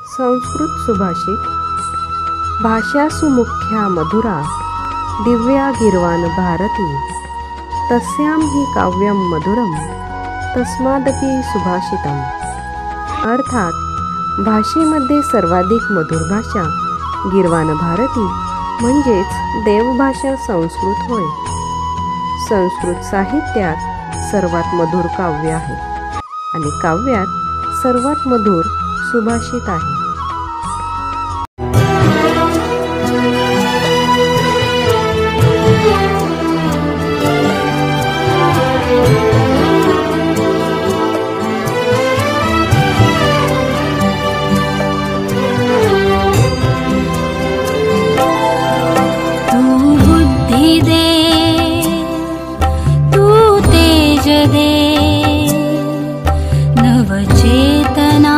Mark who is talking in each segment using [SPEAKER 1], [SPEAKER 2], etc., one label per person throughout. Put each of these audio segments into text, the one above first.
[SPEAKER 1] संस्कृत सुभाषित। भाषा सुमुख्या मधुरा दिव्या गीर्वाण भारती, तस्यां हि काव्यं मधुरं तस्मादपि सुभाषितम्। अर्थात भाषेमध्ये सर्वाधिक मधुर भाषा गीर्वाण भारती म्हणजेच देवभाषा संस्कृत होय। संस्कृत साहित्यात सर्वात मधुर काव्य आहे आणि काव्यात सर्वात मधुर सुभाषित आहे।
[SPEAKER 2] तू बुद्धि दे, तू तेज दे, नवचेतना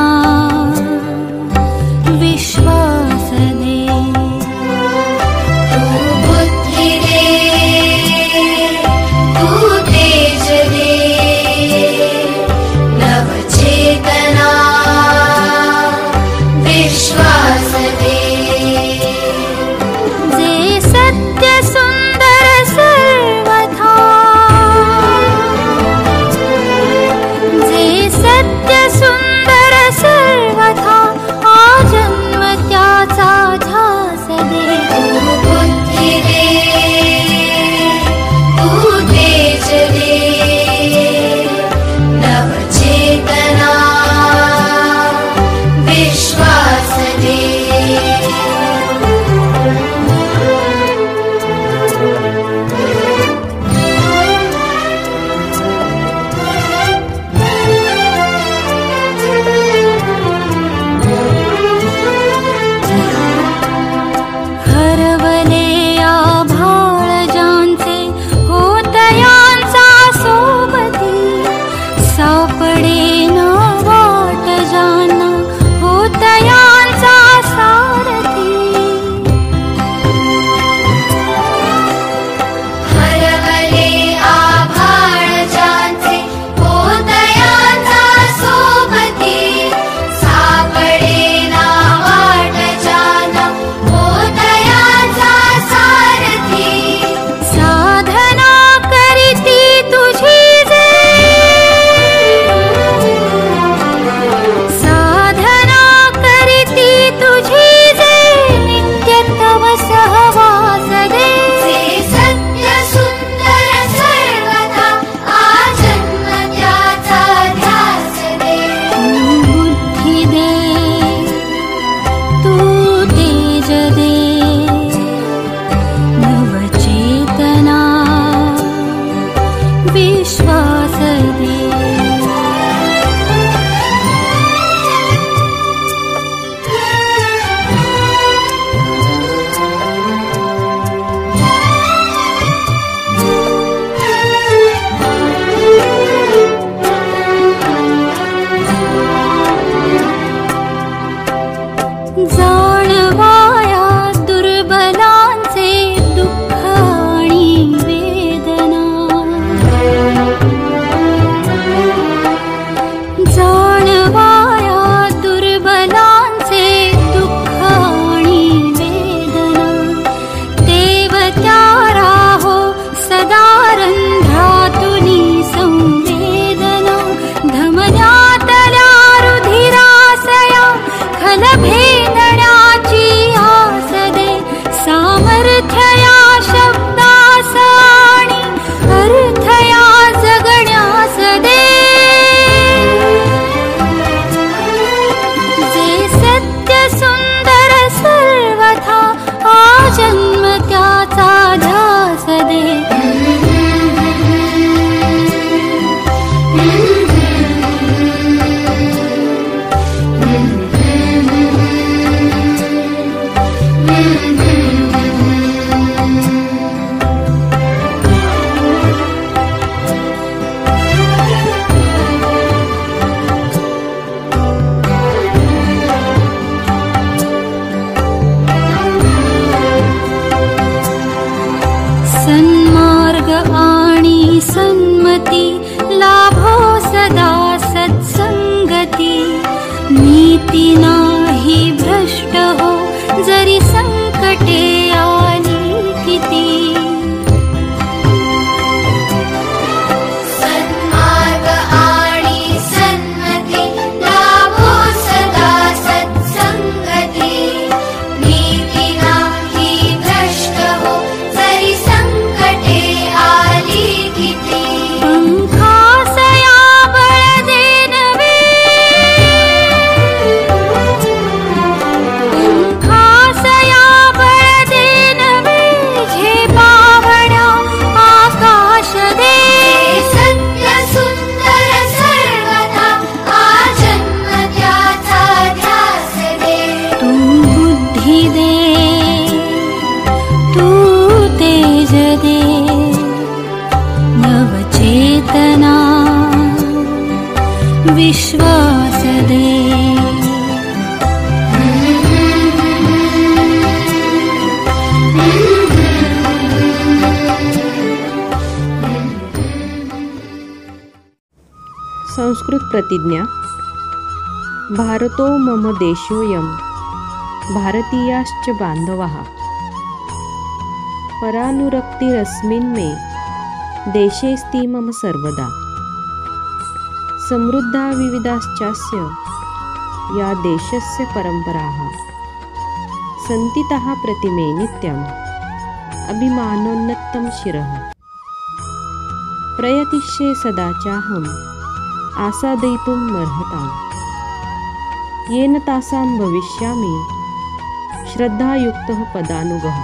[SPEAKER 2] विश्वास दे।
[SPEAKER 1] संस्कृत प्रतिज्ञा। भारतो मम देशोऽयं भारतीयाश्च बान्धवाः परानुरक्तिरस्मिन् मे देशेऽस्ति मम सर्वदा। समृद्धा विविधाश्चास्य या देशस्य परम्पराः सन्ति ताः प्रतिमे नित्यम् अभिमानोन्नतं शिरः। प्रयतिष्ये सदा चाहम् आसादयितुं मर्हताम् येन तासां भविष्यामि श्रद्धायुक्तः पदानुगः।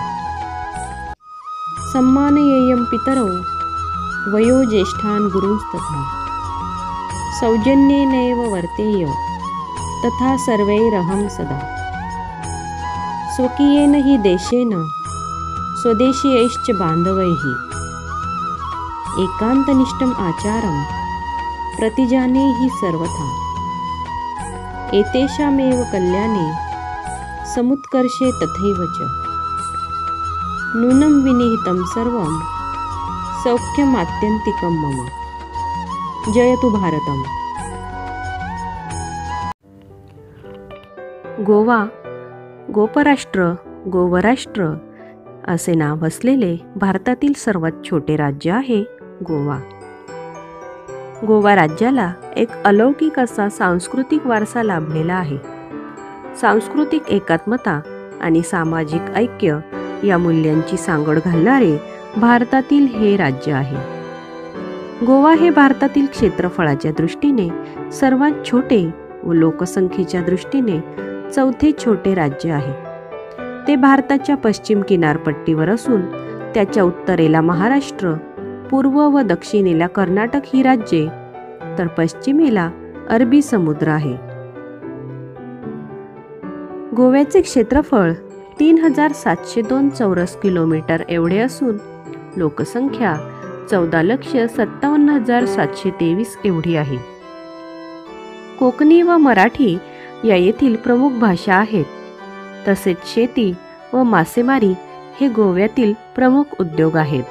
[SPEAKER 1] सम्मानयेयं पितरौ वयोज्येष्ठान् गुरुंस्तथा सौजन्येनैव वर्तेय तथा सर्वैरहं सदा। स्वकीयेन हि देशेन स्वदेशीयैश्च बान्धवैः एकान्तनिष्ठम् आचारं प्रतिजाने हि सर्वथा। एतेषामेव कल्याणे समुत्कर्षे तथैव च नूनं विनिहितं सर्वं सौख्यमात्यन्तिकं मम। जयतु भारतम्। गोवा गोपराष्ट्र, गोवराष्ट्र असे नाव असलेले भारतातील सर्वात छोटे राज्य आहे गोवा। गोवा राज्याला एक अलौकिक असा सांस्कृतिक वारसा लाभलेला आहे। सांस्कृतिक एकात्मता आणि सामाजिक ऐक्य या मूल्यांची सांगड घालणारे भारतातील हे राज्य आहे। गोवा हे भारतातील क्षेत्रफळाच्या दृष्टीने सर्वात छोटे व लोकसंख्येच्या दृष्टीने चौथे छोटे राज्य आहे। ते भारताच्या पश्चिम किनारपट्टीवर असून त्याच्या उत्तरेला महाराष्ट्र, पूर्व व दक्षिणेला कर्नाटक ही राज्ये तर पश्चिमेला अरबी समुद्र आहे। गोव्याचे क्षेत्रफळ 3702 चौरस किलोमीटर एवढे असून लोकसंख्या 14,57,723 एवढी आहे। कोकणी व मराठी या येथील प्रमुख भाषा आहेत। तसेच शेती व मासेमारी हे गोव्यातील प्रमुख उद्योग आहेत।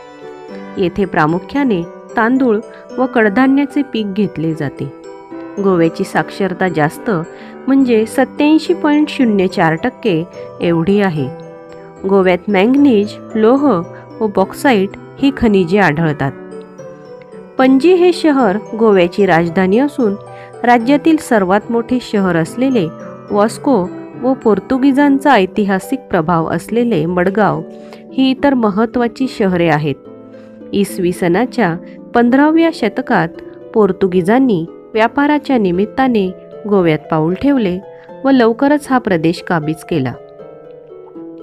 [SPEAKER 1] येथे प्रामुख्याने तांदूळ व कडधान्याचे पीक घेतले जाते। गोव्याची साक्षरता जास्त म्हणजे 87.04% एवढी आहे। गोव्यात मॅंगनीज, लोह व बॉक्साईट ही खनिजे आढळतात। पणजी हे शहर गोव्याची राजधानी असून राज्यातील सर्वात मोठे शहर असलेले वॉस्को व पोर्तुगीजांचा ऐतिहासिक प्रभाव असलेले मडगाव ही इतर महत्त्वाची शहरे आहेत। इसवी सनाच्या 15व्या शतकात पोर्तुगीजांनी व्यापाराच्या निमित्ताने गोव्यात पाऊल ठेवले व लवकरच हा प्रदेश काबीज केला।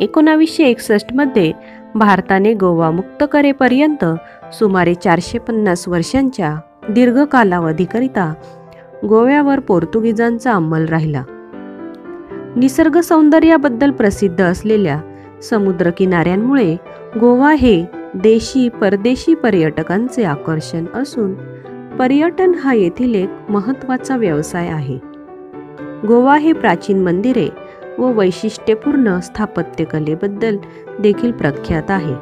[SPEAKER 1] 1961 मध्ये भारताने गोवा मुक्त करेपर्यंत सुमारे 450 वर्षांच्या दीर्घ कालावधीकरिता गोव्यावर पोर्तुगीजांचा अंमल राहिला। निसर्ग सौंदर्याबद्दल प्रसिद्ध असलेल्या समुद्र किनाऱ्यांमुळे गोवा हे देशी परदेशी पर्यटकांचे आकर्षण असून पर्यटन हा येथील एक महत्त्वाचा व्यवसाय आहे। गोवा हे प्राचीन मंदिरे व वैशिष्ट्यपूर्ण स्थापत्यकलेबद्दल देखील प्रख्यात आहे।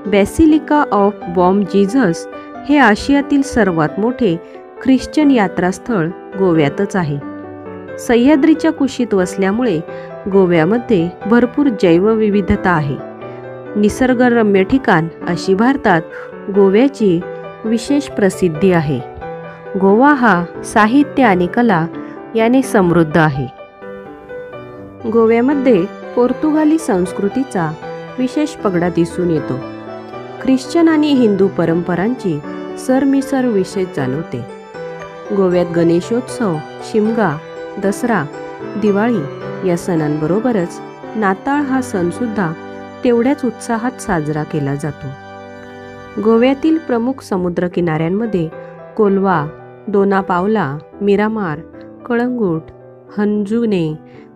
[SPEAKER 1] बॅसिलिका ऑफ बॉम जीझस हे आशियातील सर्वात मोठे ख्रिश्चन यात्रास्थळ गोव्यातच आहे। सह्याद्रीच्या कुशीत वसल्यामुळे गोव्यामध्ये भरपूर जैवविविधता आहे। निसर्गरम्य ठिकाण अशी भारतात गोव्याची विशेष प्रसिद्धी आहे। गोवा हा साहित्य आणि कला याने समृद्ध आहे। गोव्यामध्ये पोर्तुगाली संस्कृतीचा विशेष पगडा दिसून येतो। ख्रिश्चन आणि हिंदू परंपरांची सरमिसळ विशेष जाणवते। गोव्यात गणेशोत्सव, शिमगा, दसरा, दिवाळी या सणांबरोबरच नाताळ हा सणसुद्धा तेवढ्याच उत्साहात साजरा केला जातो। गोव्यातील प्रमुख समुद्रकिनाऱ्यांमध्ये कोलवा, दोनापावला, मिरामार, कळंगूट, हंजुने,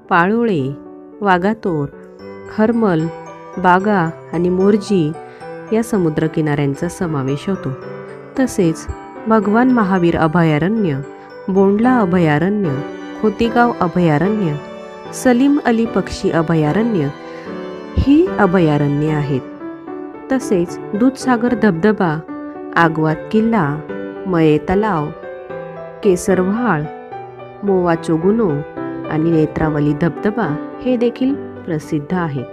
[SPEAKER 1] पाळोळे, वागातोर, हर्मल, बागा आणि मोर्जी या समुद्रकिनाऱ्यांचा समावेश होतो। तसेच भगवान महावीर अभयारण्य, बोंडला अभयारण्य, खोतीगाव अभयारण्य, सलीम अली पक्षी अभयारण्य ही अभयारण्ये आहेत. तसेच दूधसागर धबधबा, आग्वाद किल्ला, मये तलाव, केसरव्हाळ, मोवाचोगुनो आणि नेत्रावली धबधबा हे देखील प्रसिद्ध आहेत.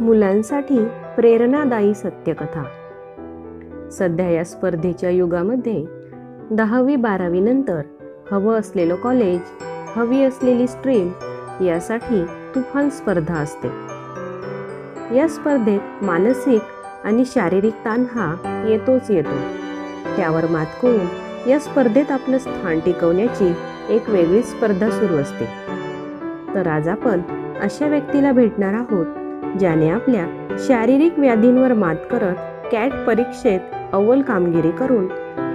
[SPEAKER 1] मुलांसाठी प्रेरणादायी सत्यकथा. सध्या या स्पर्धेच्या युगामध्ये 10वी 12वी नंतर हवं असलेलं कॉलेज, हवी असलेली स्ट्रीम यासाठी तुफान स्पर्धा असते. या स्पर्धेत मानसिक आणि शारीरिक ताण हा येतोच येतो. त्यावर मात करून या स्पर्धेत आपलं स्थान टिकवण्याची एक वेगळी स्पर्धा सुरू असते. तर आज आपण अशा व्यक्तीला भेटणार आहोत ज्याने आपल्या शारीरिक व्याधींवर मात करत कॅट परीक्षेत अव्वल कामगिरी करून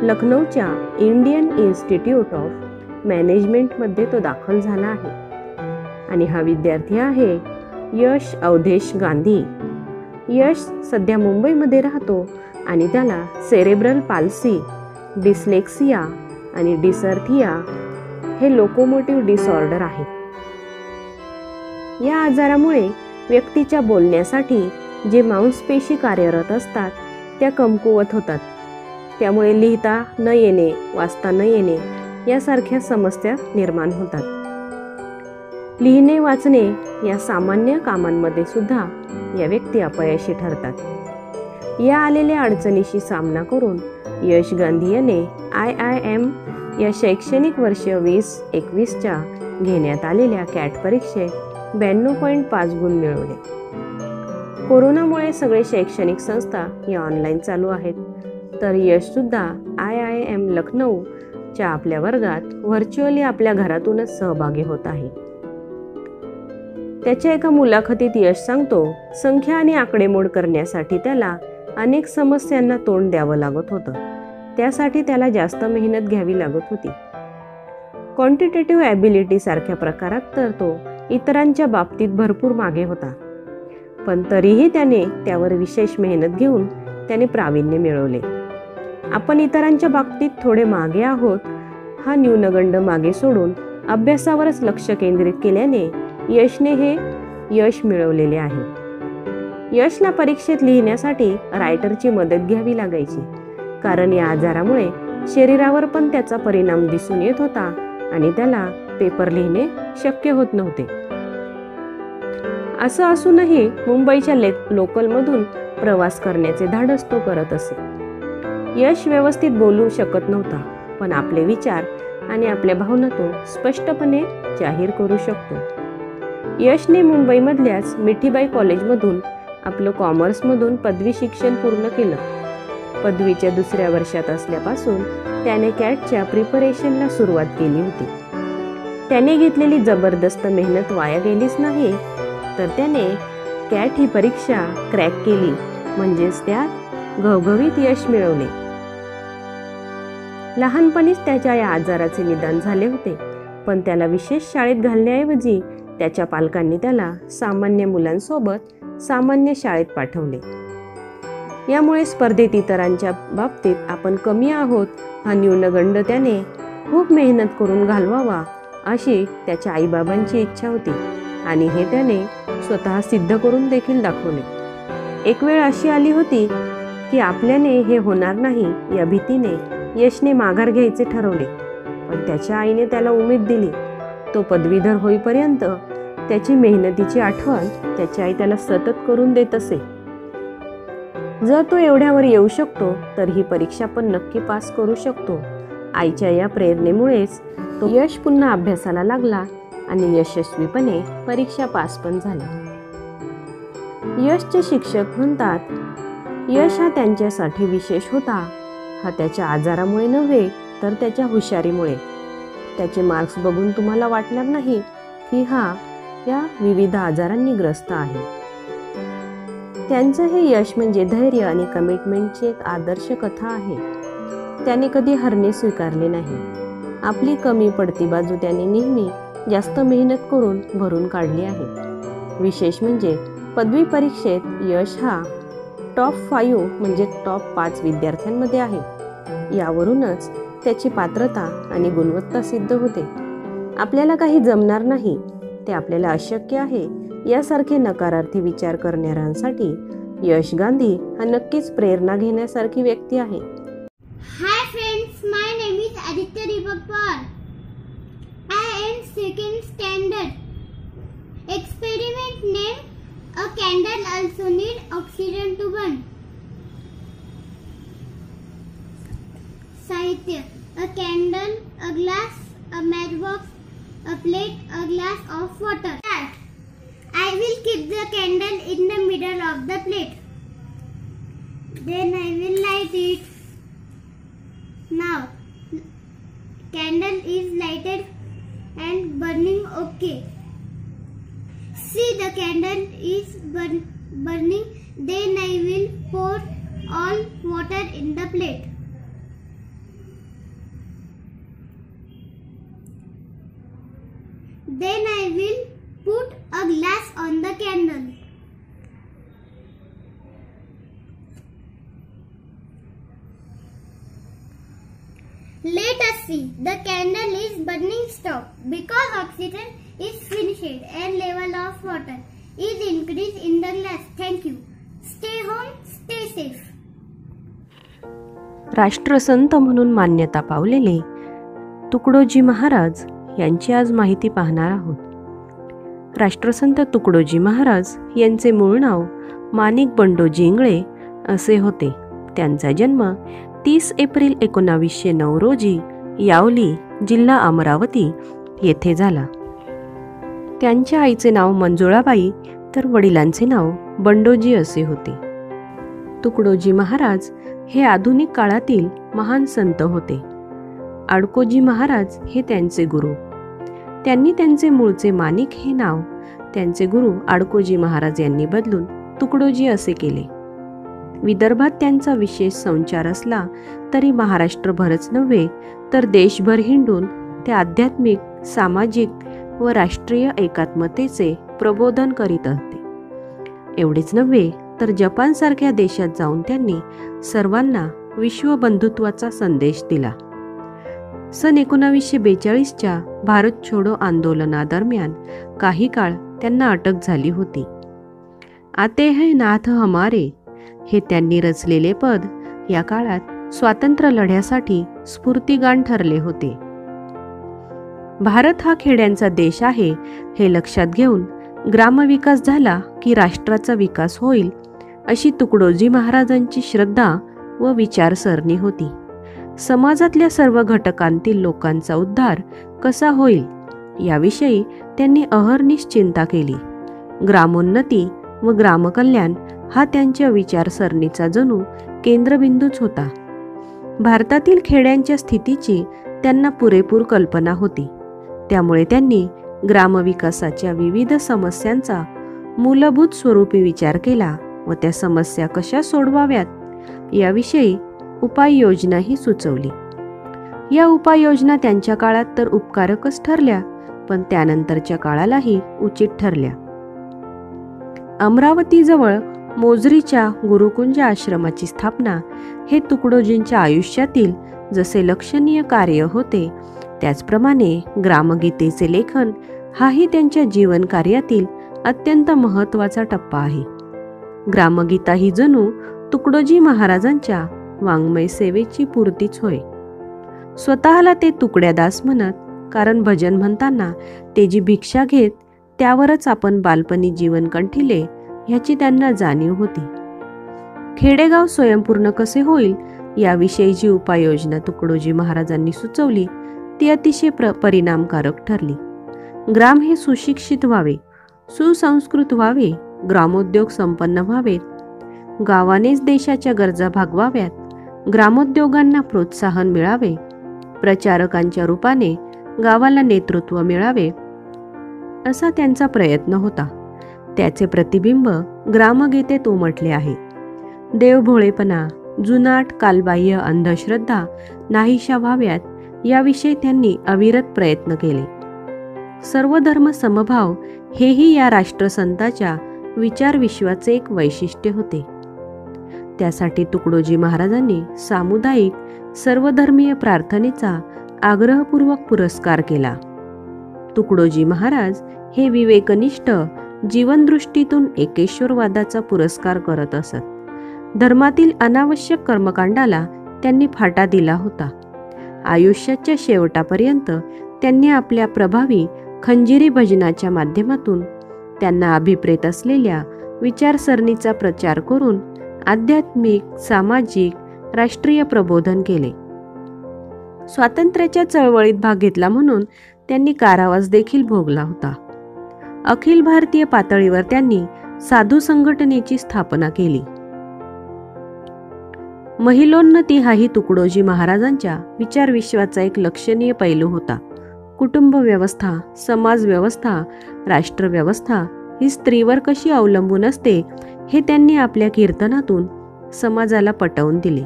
[SPEAKER 1] लखनौच्या इंडियन इन्स्टिट्यूट ऑफ मॅनेजमेंटमध्ये तो दाखल झाला आहे. आणि हा विद्यार्थी आहे यश अवधेश गांधी. यश सध्या मुंबईमध्ये राहतो आणि त्याला सेरेब्रल पाल्सी, डिस्लेक्सिया आणि डिसर्थिया हे लोकोमोटिव्ह डिसऑर्डर आहे. या आजारामुळे व्यक्तीच्या बोलण्यासाठी जे मांसपेशी कार्यरत असतात त्या कमकुवत होतात. त्यामुळे लिहिता न येणे, वाचता न येणे यासारख्या समस्या निर्माण होतात. लिहिणे वाचणे या सामान्य कामांमध्ये सुद्धा या व्यक्ती अपयशी ठरतात. या आलेल्या अडचणीशी सामना करून यश गांधी याने IIM या शैक्षणिक वर्ष 2021च्या घेण्यात आलेल्या कॅट परीक्षेत 92.5 गुण मिळवले. कोरोनामुळे सगळे शैक्षणिक संस्था या ऑनलाईन चालू आहेत. तर यशसुद्धा IIM लखनौच्या आपल्या वर्गात व्हर्च्युअली आपल्या घरातूनच सहभागी होत आहे. त्याच्या एका मुलाखतीत यश सांगतो, संख्या आणि आकडेमोड करण्यासाठी त्याला अनेक समस्यांना तोंड द्यावं लागत होतं. त्यासाठी त्याला जास्त मेहनत घ्यावी लागत होती. क्वांटिटेटिव्ह ॲबिलिटी सारख्या प्रकारात तर तो इतरांच्या बाबतीत भरपूर मागे होता. पण तरीही त्याने त्यावर विशेष मेहनत घेऊन त्याने प्रावीण्य मिळवले. आपण इतरांच्या बाबतीत थोडे मागे आहोत हा न्यूनगंड मागे सोडून अभ्यासावरच लक्ष केंद्रित केल्याने यशने हे यश मिळवलेले आहे. यशला परीक्षेत लिहिण्यासाठी रायटरची मदत घ्यावी लागायची, कारण या आजारामुळे शरीरावर पण त्याचा परिणाम दिसून येत होता आणि त्याला पेपर लिहिणे शक्य होत नव्हते. असं असूनही मुंबईच्या लोकलमधून प्रवास करण्याचे धाडस तो करत असे. यश व्यवस्थित बोलू शकत नव्हता, पण आपले विचार आणि आपल्या भावना तो स्पष्टपणे जाहीर करू शकतो. यशने मुंबईमधल्याच मिठीबाई कॉलेजमधून आपलं कॉमर्समधून पदवी शिक्षण पूर्ण केलं. पदवीच्या दुसऱ्या वर्षात असल्यापासून त्याने कॅटच्या प्रिपरेशनला सुरुवात केली होती. त्याने घेतलेली जबरदस्त मेहनत वाया गेलीच नाही, तर त्याने कॅट ही परीक्षा क्रॅक केली, म्हणजेच त्यात घवघवीत यश मिळवले. लहानपणीच त्याच्या या आजाराचे निदान झाले होते, पण त्याला विशेष शाळेत घालण्याऐवजी त्याच्या पालकांनी त्याला सामान्य मुलांसोबत सामान्य शाळेत पाठवले. यामुळे स्पर्धेत इतरांच्या बाबतीत आपण कमी आहोत हा न्यूनगंड त्याने खूप मेहनत करून घालवावा अशी त्याच्या आईबाबांची इच्छा होती आणि हे त्याने स्वतः सिद्ध करून देखील दाखवले. एक वेळ अशी आली होती की आपल्याने हे होणार नाही या भीतीने यशने माघार घ्यायचे ठरवले, पण त्याच्या आईने त्याला उमेद दिली. तो पदवीधर होईपर्यंत त्याची मेहनतीची आठवण त्याची आई त्याला सतत करून देत असे. जर तो एवढ्यावर येऊ शकतो तर ही परीक्षा पण नक्की पास करू शकतो. आईच्या या प्रेरणेमुळेच तो यश पुन्हा अभ्यासाला लागला आणि यशस्वीपणे परीक्षा पास पण झाला. यशचे शिक्षक म्हणतात, यश हा त्यांच्यासाठी विशेष होता. हा त्याच्या आजारामुळे नव्हे तर त्याच्या हुशारीमुळे. त्याचे मार्क्स बघून तुम्हाला वाटणार नाही की हा या विविध आजारांनी ग्रस्त आहे. त्यांचं हे यश म्हणजे धैर्य आणि कमिटमेंटची एक आदर्श कथा आहे. त्याने कधी हरणे स्वीकारले नाही. आपली कमी पडती बाजू त्याने नेहमी जास्त मेहनत करून भरून काढली आहे. विशेष म्हणजे पदवी परीक्षेत यश हा टॉप 5 म्हणजे टॉप 5 विद्यार्थ्यांमध्ये आहे. यावरूनच त्याची पात्रता आणि गुणवत्ता सिद्ध होते. आपल्याला काही जमणार नाही, ते आपल्याला अशक्य आहे यासारखे नकारार्थी विचार करणाऱ्यांसाठी यश गांधी हा नक्कीच प्रेरणा घेण्यासारखी व्यक्ती आहे.
[SPEAKER 3] Hi friends, my name is Aditya Deepak Pawar. I am second standard. Experiment name: a candle also need oxygen to burn. Sahitya: a candle, a glass, a matchbox, a plate, a glass of water. I will keep the candle in the middle of the plate. Then I will light it. Now, candle is lighted and burning okay. See, the candle is burning. Then I will pour all water in the plate. Then I will put a glass on the candle. Let us see. The candle is burning stop because oxygen is finished and level of water is increased in the glass. Thank you. Stay home, stay safe.
[SPEAKER 1] राष्ट्रसंत म्हणून मान्यता पावलेले तुकडोजी महाराज यांची आज माहिती पाहणार आहोत. राष्ट्रसंत तुकडोजी महाराज यांचे मूळ नाव माणिक बंडोजी इंगळे असे होते. त्यांचा जन्म 30 एप्रिल 1909 रोजी यावली, जिल्हा अमरावती येथे झाला. त्यांच्या आईचे नाव मंजुळाबाई तर वडिलांचे नाव बंडोजी असे होते. तुकडोजी महाराज हे आधुनिक काळातील महान संत होते. आडकोजी महाराज हे त्यांचे गुरु. त्यांनी त्यांचे मूळचे माणिक हे नाव त्यांचे गुरु आडकोजी महाराज यांनी बदलून तुकडोजी असे केले. विदर्भात त्यांचा विशेष संचार असला तरी महाराष्ट्रभरच नव्हे तर देशभर हिंडून ते आध्यात्मिक, सामाजिक व राष्ट्रीय एकात्मतेचे प्रबोधन करीत होते. एवढेच नव्हे तर जपानसारख्या देशात जाऊन त्यांनी सर्वांना विश्वबंधुत्वाचा संदेश दिला. सन 1942च्या भारत छोडो आंदोलनादरम्यान काही काळ त्यांना अटक झाली होती. आते है नाथ हमारे हे त्यांनी रचलेले पद या काळात स्वातंत्र्य लढ्यासाठी स्फूर्तिगान ठरले होते. भारत हा खेड्यांचा देश आहे हे लक्षात घेऊन ग्रामविकास झाला की राष्ट्राचा विकास होईल अशी तुकडोजी महाराजांची श्रद्धा व विचारसरणी होती. समाजातल्या सर्व घटकांतील लोकांचा उद्धार कसा होईल याविषयी त्यांनी अहर्निश चिंता केली. ग्रामोन्नती व ग्रामकल्याण हा त्यांच्या विचारसरणीचा जणू केंद्रबिंदूच होता. भारतातील खेड्यांच्या स्थितीची त्यांना पुरेपूर कल्पना होती. त्यामुळे त्यांनी ग्रामविकासाच्या विविध समस्यांचा मूलभूत स्वरूपी विचार केला व त्या समस्या कशा सोडवाव्यात याविषयी उपाययोजनाही सुचवली. या उपाययोजना त्यांच्या काळात तर उपकारकच ठरल्या, पण त्यानंतरच्या काळालाही उचित ठरल्या. अमरावतीजवळ मोजरीच्या गुरुकुंज आश्रमाची स्थापना हे तुकडोजींच्या आयुष्यातील जसे लक्षणीय कार्य होते, त्याचप्रमाणे ग्रामगीतेचे लेखन हाही त्यांच्या जीवन कार्यातील अत्यंत महत्त्वाचा टप्पा आहे. ग्रामगीता ही जणू तुकडोजी महाराजांच्या वाङ्मय सेवेची पूर्तीच होय. स्वतःला ते तुकड्यादास म्हणत, कारण भजन म्हणताना ते जी भिक्षा घेत त्यावरच आपण बालपणी जीवन कंठिले ह्याची त्यांना जाणीव होती. खेडेगाव स्वयंपूर्ण कसे होईल याविषयी जी उपाययोजना तुकडोजी महाराजांनी सुचवली ती अतिशय परिणामकारक ठरली. ग्राम हे सुशिक्षित व्हावे, सुसंस्कृत व्हावे, ग्रामोद्योग संपन्न व्हावेत, गावानेच देशाच्या गरजा भागवाव्यात, ग्रामोद्योगांना प्रोत्साहन मिळावे, प्रचारकांच्या रूपाने गावाला नेतृत्व मिळावे असा त्यांचा प्रयत्न होता. त्याचे प्रतिबिंब ग्रामगीतेत उमटले आहे. देवभोळेपणा, जुनाट, कालबाह्य अंधश्रद्धा नाहीशा व्हाव्यात याविषयी त्यांनी अविरत प्रयत्न केले. सर्व धर्म समभाव हेही या राष्ट्रसंताच्या विचारविश्वाचे एक वैशिष्ट्य होते. त्यासाठी तुकडोजी महाराजांनी सामुदायिक सर्वधर्मीय प्रार्थनेचा आग्रहपूर्वक पुरस्कार केला. तुकडोजी महाराज हे विवेकनिष्ठ जीवनदृष्टीतून एकेश्वरवादाचा पुरस्कार करत असत. धर्मातील अनावश्यक कर्मकांडाला त्यांनी फाटा दिला होता. आयुष्याच्या शेवटापर्यंत त्यांनी आपल्या प्रभावी खंजिरी भजनाच्या माध्यमातून त्यांना अभिप्रेत असलेल्या विचारसरणीचा प्रचार करून आध्यात्मिक, सामाजिक, राष्ट्रीय प्रबोधन केले. स्वातंत्र्याच्या चळवळीत भाग घेतला म्हणून त्यांनी कारावास देखील भोगला होता. अखिल भारतीय पातळीवर त्यांनी साधू संघटनेची स्थापना केली. महिलोन्नती हाही तुकडोजी महाराजांच्या विचारविश्वाचा एक लक्षणीय पैलू होता. कुटुंब व्यवस्था, समाज व्यवस्था, राष्ट्रव्यवस्था ही स्त्रीवर कशी अवलंबून असते हे त्यांनी आपल्या कीर्तनातून समाजाला पटवून दिले.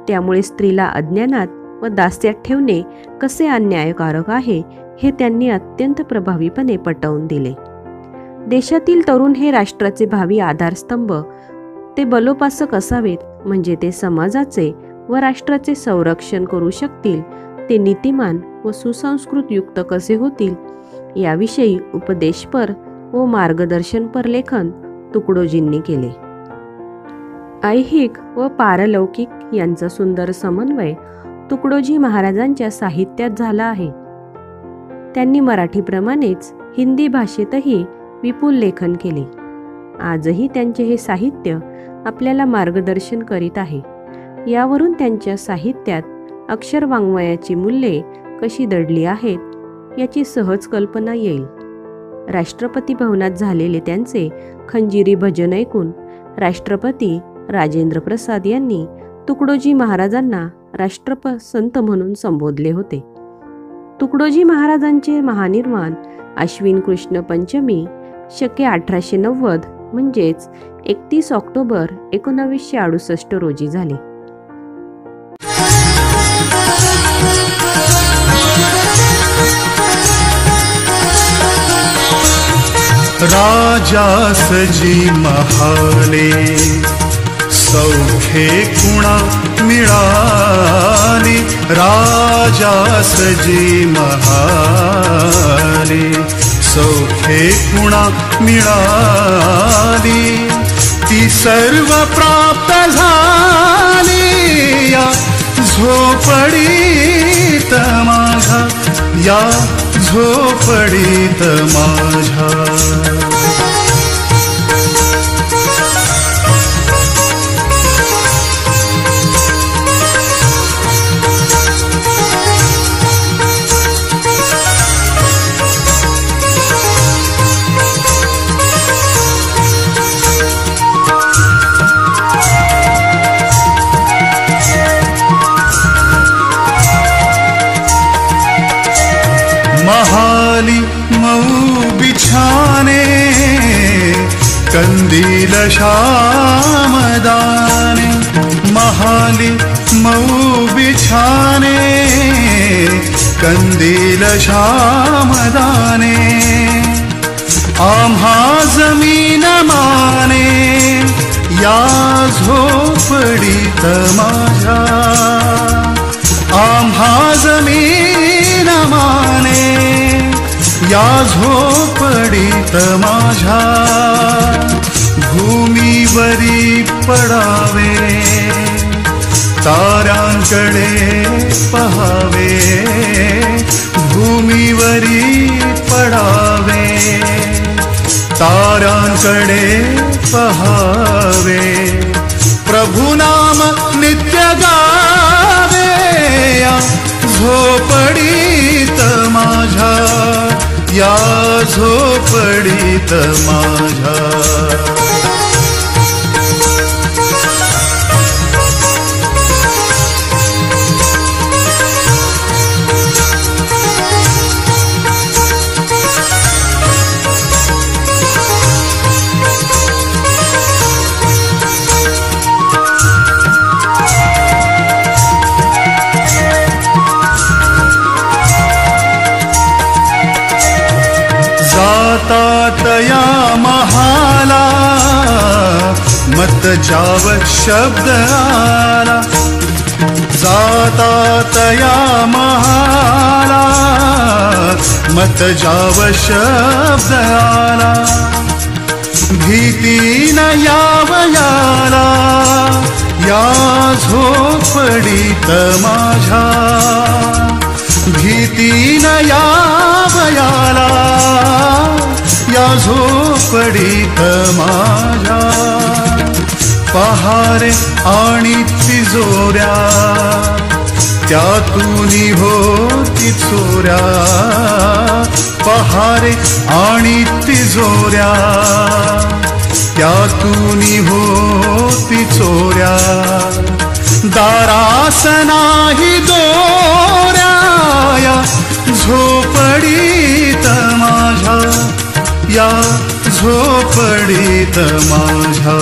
[SPEAKER 1] त्यामुळे स्त्रीला अज्ञानात व दास्यात ठेवणे कसे अन्यायकारक आहे हे त्यांनी अत्यंत प्रभावीपणे पटवून दिले. देशातील तरुण हे राष्ट्राचे भावी आधारस्तंभ, ते बलोपासक असावेत, म्हणजे ते समाजाचे व राष्ट्राचे संरक्षण करू शकतील, ते नीतिमान व सुसंस्कृत युक्त कसे होतील याविषयी उपदेशपर व मार्गदर्शनपर लेखन तुकडोजींनी केले. ऐहिक व पारलौकिक यांचा सुंदर समन्वय तुकडोजी महाराजांच्या साहित्यात झाला आहे. त्यांनी मराठीप्रमाणेच हिंदी भाषेतही विपुल लेखन केले. आजही त्यांचे हे साहित्य आपल्याला मार्गदर्शन करीत आहे. यावरून त्यांच्या साहित्यात अक्षरवाङ्मयाची मूल्ये कशी दडली आहेत याची सहज कल्पना येईल. राष्ट्रपती भवनात झालेले त्यांचे खंजिरी भजन ऐकून राष्ट्रपती राजेंद्र प्रसाद यांनी तुकडोजी महाराजांना राष्ट्रसंत म्हणून संबोधले होते. तुकडोजी महाराजांचे महानिर्वाण आश्विन कृष्ण पंचमी शके 1890 म्हणजेच 31 ऑक्टोबर 1968 रोजी झाले.
[SPEAKER 4] राजासजी महाले सौखे कुणा मिळाले, राजासजी महाले सौखे कुणा मिळाली, ती सर्व प्राप्त झाली या झोपडीत माझा, या झोपडीत माझ्या. महाली मऊ बिछाने कंदील श्यामदाने, महाली मऊ बिछाने कंदील श्यामदाने, आम्हा जमीन माने या झोपडीत माझ्या, आम्हा जमीन माने या झोपडीत माझ्या. भूमीवरी पडावे ताऱ्यांकडे पहावे, भूमीवरी पडावे ताऱ्यांकडे पहावे, प्रभु नाम नित्य गावे या झोपडीत माझ्या, या झोपडीत माझ्या. तया महाला मत जाव शब्द आला, जाता तया महाला मत जाव शब्द आला, भीती न यावयाला या झोपडीत माझ्या, भीती न यावयाला या झोपडीत माझ्या. पहारे आणि तिजोऱ्या त्यातूनी होती चोऱ्या पहारे आणि तिजोऱ्या, त्यातूनी होती चोऱ्या, दारास नाही दोऱ्या, या झोपडीत माझ्या, या झोपडीत माझ्या.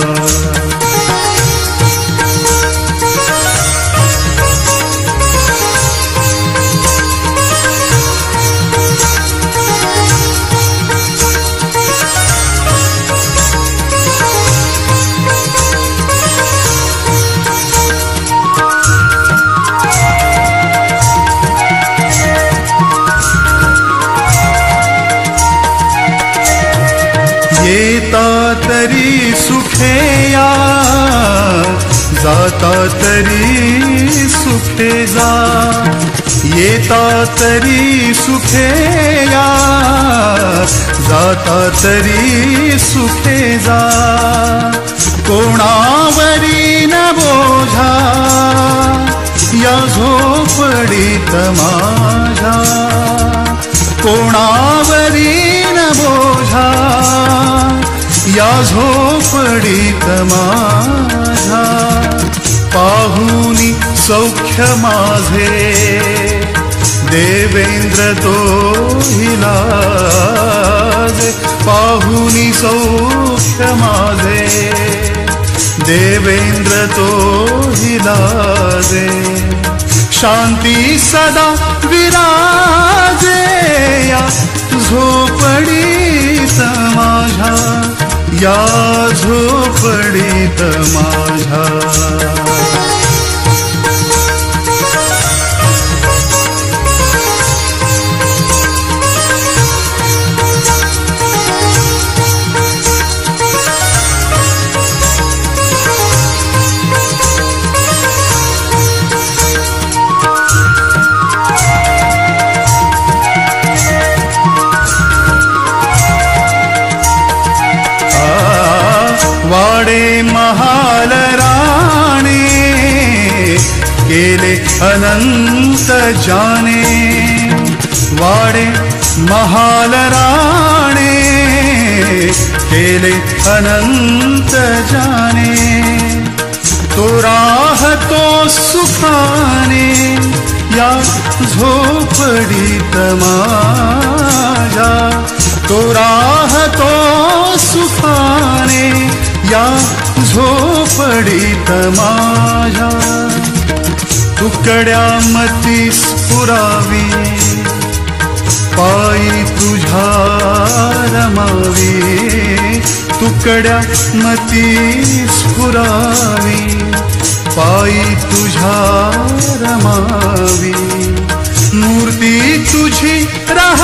[SPEAKER 4] येता तरी सुखे या, जाता तरी सुखे जा, येता तरी सुखे या, जाता तरी सुखे जा. कोणावरी न बोझा या झोपडीत माझ्या, कोणावरी न बोझा या झोपडीत माझ्या. पाहुनी सौख्य माझे देवेंद्र तोही लाजे, पाहुनी सौख्य माझे देवेंद्र तोही लाजे. शांती सदा विराजे या झोपडीत माझ्या, या झोपडीत माझ्या. वाडे महाल राणे केले अनंत जाने, वाडे महाल राणे केले अनंत जाने. तो राहतो सुखाने या झोपडीत माझ्या, तो राहतो सुखाने या झोपडीत माझ्या. तुकड्या मतीस पुरावी पायी तुझ्या रमावी, तुकड्या मतीस पुरावी पायी तुझ्या रमावी. मूर्ती तुझी राह